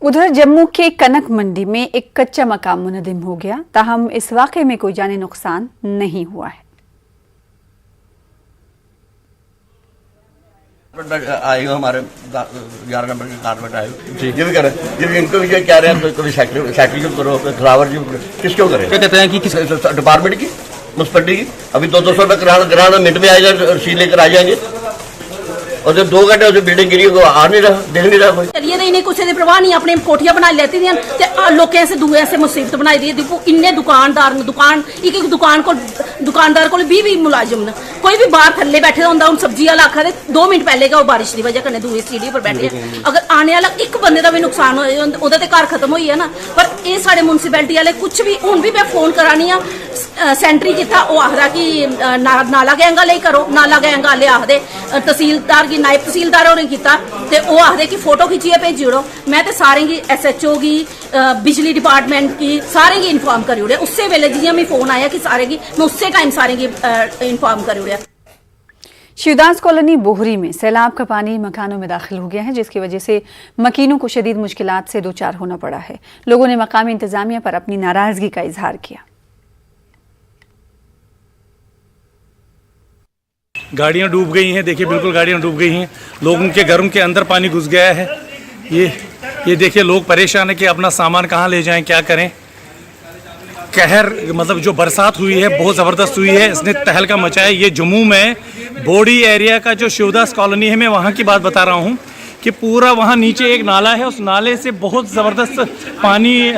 उधर जम्मू के कनक मंडी में एक कच्चा मकान मुनहदिम हो गया, ताहम इस वाक़े में कोई जानी नुकसान नहीं हुआ है। आएगा हमारे 11 नंबर के कारपेट आएगा ये भी करें, ये भी इनको भी क्या रहे हैं, कभी साइकिल करो, खिलावर जी किसको करें, क्या कहते हैं कि किस डिपार्टमेंट की, म्यूनसिपलिटी की। अभी 200 रुपये ग्राहक मिनट में आएगा, सी लेकर आ जाएंगे और जब 2 घंटे उसे बिल्डिंग गिरी आ नहीं रहा, देख नहीं रहा कोई। चलिए तो इन्हें कुछ परवाह नहीं, अपने कोठियां बना लेती थी लोगों से दूए से मुसीबत बनाई दी। देखो इन्ने दुकानदार एक दुकानदार को 20 मुलाजिम ने, कोई भी बाहर थल्ले बैठे होंगे, उन सब्जी वाला आखा 2 मिनट पहले का बारिश की वजह कन्नै दूए सीढ़ी पर बैठे। अगर आने वाला एक बंदे का भी नुकसान हो तो घर खत्म हो है ना। पर ये साढ़े म्यूनसिपैलिटी वाले कुछ भी, हुण भी मैं फोन करानी आ सेंट्री किता, वो आखदा कि नाला गैंग वाले करो, नाला गैंग वाले आखदे तहसीलदार की, नायब तहसीलदार होरें कीता ते वो आखदे कि फोटो खिंचिए भेजी ओड़ो। मैं तो सारें की SHO की, बिजली डिपार्टमेंट की, सारें की इन्फॉर्म करी ओड़े। उससे वेले जियां मैं फोन आया कि सारें की, मैं उसे टाइम सारें की इन्फॉर्म करी ओड़े। शिवदास कॉलोनी बोहरी में सैलाब का पानी मकानों में दाखिल हो गया है, जिसकी वजह से मकीनों को शदीद मुश्किलात से 2-4 होना पड़ा है। लोगों ने मकामी इंतजामिया पर अपनी नाराजगी का इजहार किया। गाड़ियां डूब गई हैं, देखिए बिल्कुल गाड़ियां डूब गई हैं, लोगों के घरों के अंदर पानी घुस गया है। ये देखिए लोग परेशान है कि अपना सामान कहाँ ले जाएं, क्या करें। कहर मतलब जो बरसात हुई है बहुत ज़बरदस्त हुई है, इसने तहलका मचाया। ये जम्मू में बोडी एरिया का जो शिवदास कॉलोनी है, मैं वहाँ की बात बता रहा हूँ कि पूरा वहाँ नीचे एक नाला है, उस नाले से बहुत ज़बरदस्त पानी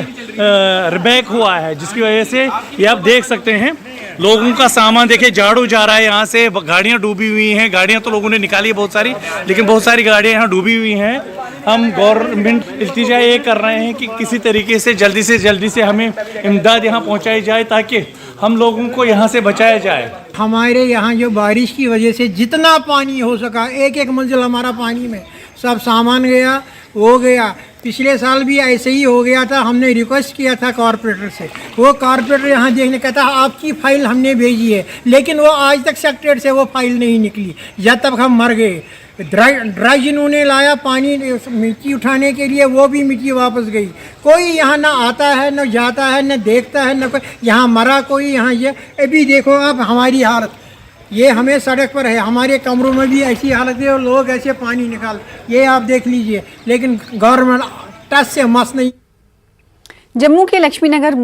रिबैक हुआ है, जिसकी वजह से ये आप देख सकते हैं लोगों का सामान देखिए झाड़ू जा रहा है यहाँ से। गाड़ियाँ डूबी हुई हैं, गाड़ियाँ तो लोगों ने निकाली है बहुत सारी, लेकिन बहुत सारी गाड़ियाँ यहाँ डूबी हुई हैं। हम गवर्नमेंट इल्तिजा ये कर रहे हैं कि किसी तरीके से जल्दी से हमें इमदाद यहाँ पहुँचाई जाए, ताकि हम लोगों को यहाँ से बचाया जाए। हमारे यहाँ जो बारिश की वजह से जितना पानी हो सका, एक मंजिल हमारा पानी में, सब सामान गया, हो गया। पिछले साल भी ऐसे ही हो गया था। हमने रिक्वेस्ट किया था कॉरपोरेटर से, वो कॉरपोरेटर यहाँ देखने कहता आपकी फ़ाइल हमने भेजी है, लेकिन वो आज तक सेक्रेटरी से वो फाइल नहीं निकली, जब तक हम मर गए। ड्राई इन्होंने लाया पानी मिट्टी उठाने के लिए, वो भी मिट्टी वापस गई। कोई यहाँ ना आता है, न जाता है, न देखता है, न कोई यहाँ मरा कोई यहाँ। ये अभी देखो आप हमारी हालत, ये हमें सड़क पर है, हमारे कमरों में भी ऐसी हालत है और लोग ऐसे पानी निकाल, ये आप देख लीजिए। लेकिन गवर्नमेंट टच से मस नहीं। जम्मू के लक्ष्मी नगर